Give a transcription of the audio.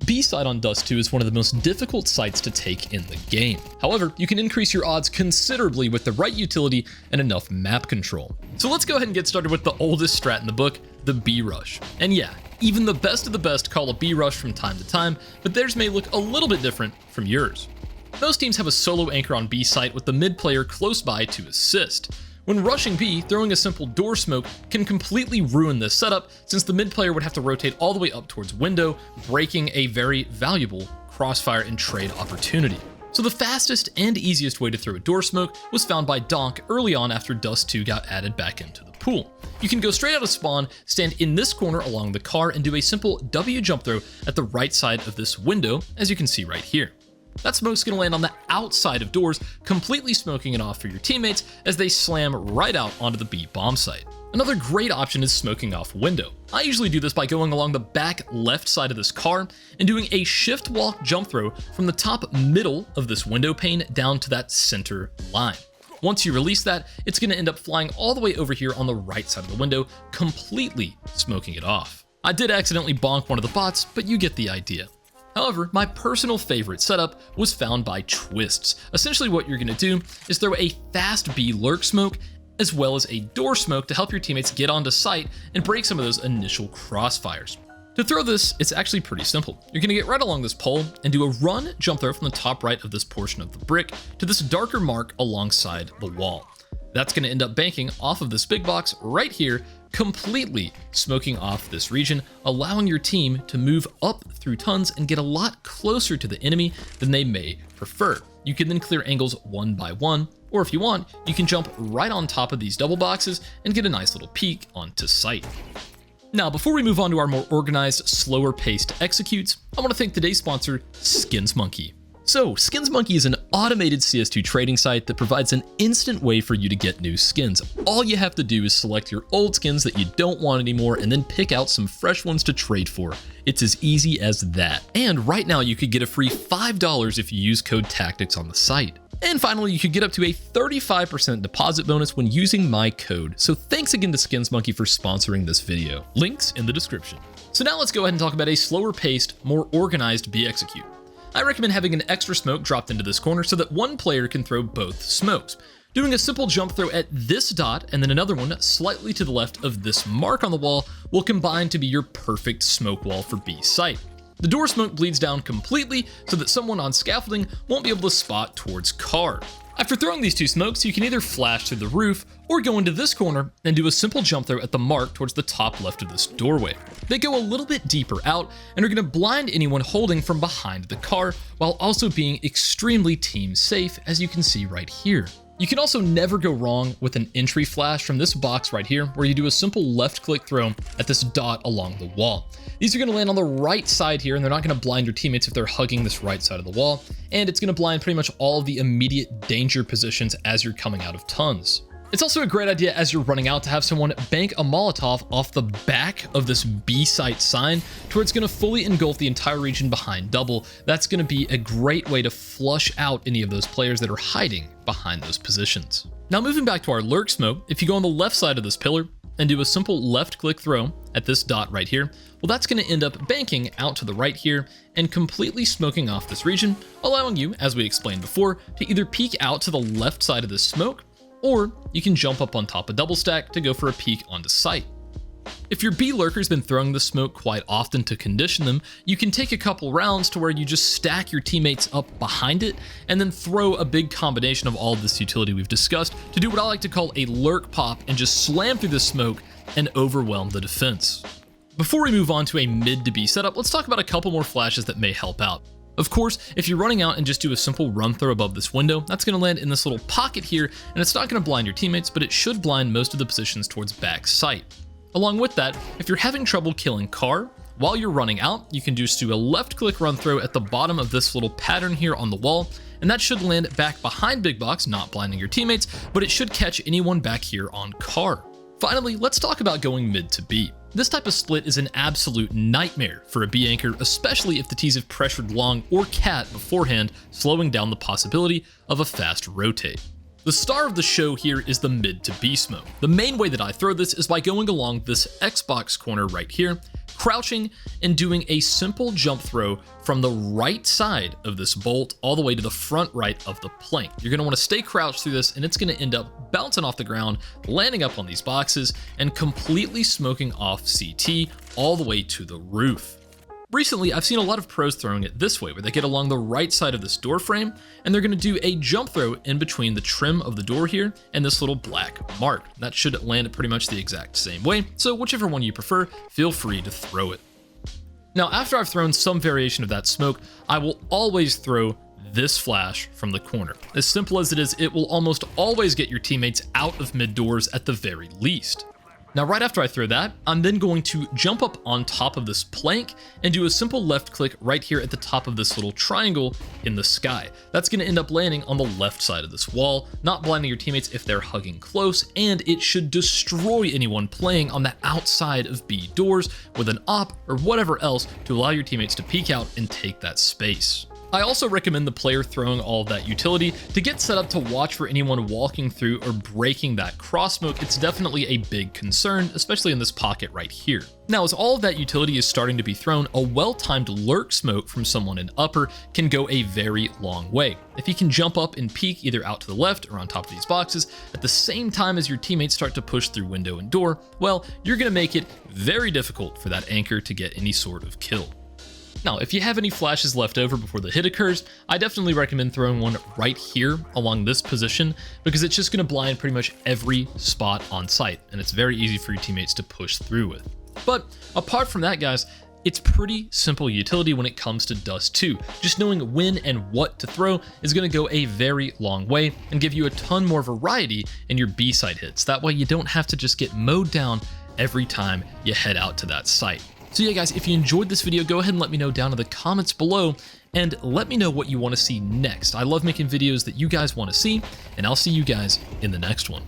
B side on Dust 2 is one of the most difficult sites to take in the game. However, you can increase your odds considerably with the right utility and enough map control. So let's go ahead and get started with the oldest strat in the book, the B rush. And yeah, even the best of the best call a B rush from time to time, but theirs may look a little bit different from yours. Most teams have a solo anchor on B site with the mid player close by to assist. When rushing B, throwing a simple door smoke can completely ruin this setup, since the mid player would have to rotate all the way up towards window, breaking a very valuable crossfire and trade opportunity. So the fastest and easiest way to throw a door smoke was found by Donk early on after Dust 2 got added back into the pool. You can go straight out of spawn, stand in this corner along the car, and do a simple W jump throw at the right side of this window, as you can see right here. That smoke's going to land on the outside of doors, completely smoking it off for your teammates as they slam right out onto the B bomb site. Another great option is smoking off window. I usually do this by going along the back left side of this car and doing a shift walk jump throw from the top middle of this window pane down to that center line. Once you release that, it's going to end up flying all the way over here on the right side of the window, completely smoking it off. I did accidentally bonk one of the bots, but you get the idea. However, my personal favorite setup was found by Twists. Essentially what you're going to do is throw a fast B lurk smoke as well as a door smoke to help your teammates get onto site and break some of those initial crossfires. To throw this, it's actually pretty simple. You're going to get right along this pole and do a run jump throw from the top right of this portion of the brick to this darker mark alongside the wall. That's going to end up banking off of this big box right here, completely smoking off this region, allowing your team to move up through tons and get a lot closer to the enemy than they may prefer. You can then clear angles one by one, or if you want, you can jump right on top of these double boxes and get a nice little peek onto site. Now, before we move on to our more organized, slower paced executes, I want to thank today's sponsor, SkinsMonkey. So, SkinsMonkey is an automated CS2 trading site that provides an instant way for you to get new skins. All you have to do is select your old skins that you don't want anymore and then pick out some fresh ones to trade for. It's as easy as that. And right now you could get a free $5 if you use code CSTactics on the site. And finally, you could get up to a 35% deposit bonus when using my code. So thanks again to SkinsMonkey for sponsoring this video. Links in the description. So now let's go ahead and talk about a slower paced, more organized B execute. I recommend having an extra smoke dropped into this corner so that one player can throw both smokes. Doing a simple jump throw at this dot and then another one slightly to the left of this mark on the wall will combine to be your perfect smoke wall for B site. The door smoke bleeds down completely so that someone on scaffolding won't be able to spot towards car. After throwing these two smokes, you can either flash through the roof or go into this corner and do a simple jump throw at the mark towards the top left of this doorway. They go a little bit deeper out and are going to blind anyone holding from behind the car while also being extremely team safe, as you can see right here. You can also never go wrong with an entry flash from this box right here, where you do a simple left click throw at this dot along the wall. These are going to land on the right side here, and they're not going to blind your teammates if they're hugging this right side of the wall, and it's going to blind pretty much all of the immediate danger positions as you're coming out of tons. It's also a great idea as you're running out to have someone bank a Molotov off the back of this B site sign to where it's going to fully engulf the entire region behind double. That's going to be a great way to flush out any of those players that are hiding behind those positions. Now moving back to our lurk smoke, if you go on the left side of this pillar and do a simple left click throw at this dot right here, well, that's going to end up banking out to the right here and completely smoking off this region, allowing you, as we explained before, to either peek out to the left side of this smoke, or you can jump up on top of double stack to go for a peek onto site. If your B lurker's been throwing the smoke quite often to condition them, you can take a couple rounds to where you just stack your teammates up behind it and then throw a big combination of all of this utility we've discussed to do what I like to call a Lurk Pop and just slam through the smoke and overwhelm the defense. Before we move on to a mid to B setup, let's talk about a couple more flashes that may help out. Of course, if you're running out and just do a simple run throw above this window, that's going to land in this little pocket here, and it's not going to blind your teammates, but it should blind most of the positions towards back sight. Along with that, if you're having trouble killing car, while you're running out, you can just do a left click run throw at the bottom of this little pattern here on the wall, and that should land back behind big box, not blinding your teammates, but it should catch anyone back here on car. Finally, let's talk about going mid to B. This type of split is an absolute nightmare for a B anchor, especially if the T's have pressured long or cat beforehand, slowing down the possibility of a fast rotate. The star of the show here is the mid to B smoke. The main way that I throw this is by going along this Xbox corner right here, crouching and doing a simple jump throw from the right side of this bolt all the way to the front right of the plank. You're going to want to stay crouched through this, and it's going to end up bouncing off the ground, landing up on these boxes, and completely smoking off CT all the way to the roof. Recently, I've seen a lot of pros throwing it this way, where they get along the right side of this door frame, and they're going to do a jump throw in between the trim of the door here and this little black mark. That should land pretty much the exact same way, so whichever one you prefer, feel free to throw it. Now, after I've thrown some variation of that smoke, I will always throw this flash from the corner. As simple as it is, it will almost always get your teammates out of mid doors at the very least. Now, right after I throw that, I'm then going to jump up on top of this plank and do a simple left click right here at the top of this little triangle in the sky. That's going to end up landing on the left side of this wall, not blinding your teammates if they're hugging close, and it should destroy anyone playing on the outside of B doors with an op or whatever else to allow your teammates to peek out and take that space. I also recommend the player throwing all of that utility to get set up to watch for anyone walking through or breaking that cross smoke. It's definitely a big concern, especially in this pocket right here. Now, as all of that utility is starting to be thrown, a well-timed lurk smoke from someone in upper can go a very long way. If you can jump up and peek either out to the left or on top of these boxes at the same time as your teammates start to push through window and door, well, you're going to make it very difficult for that anchor to get any sort of kill. Now, if you have any flashes left over before the hit occurs, I definitely recommend throwing one right here along this position, because it's just going to blind pretty much every spot on site, and it's very easy for your teammates to push through with. But apart from that, guys, it's pretty simple utility when it comes to Dust 2. Just knowing when and what to throw is going to go a very long way and give you a ton more variety in your B-side hits. That way you don't have to just get mowed down every time you head out to that site. So yeah, guys, if you enjoyed this video, go ahead and let me know down in the comments below, and let me know what you want to see next. I love making videos that you guys want to see, and I'll see you guys in the next one.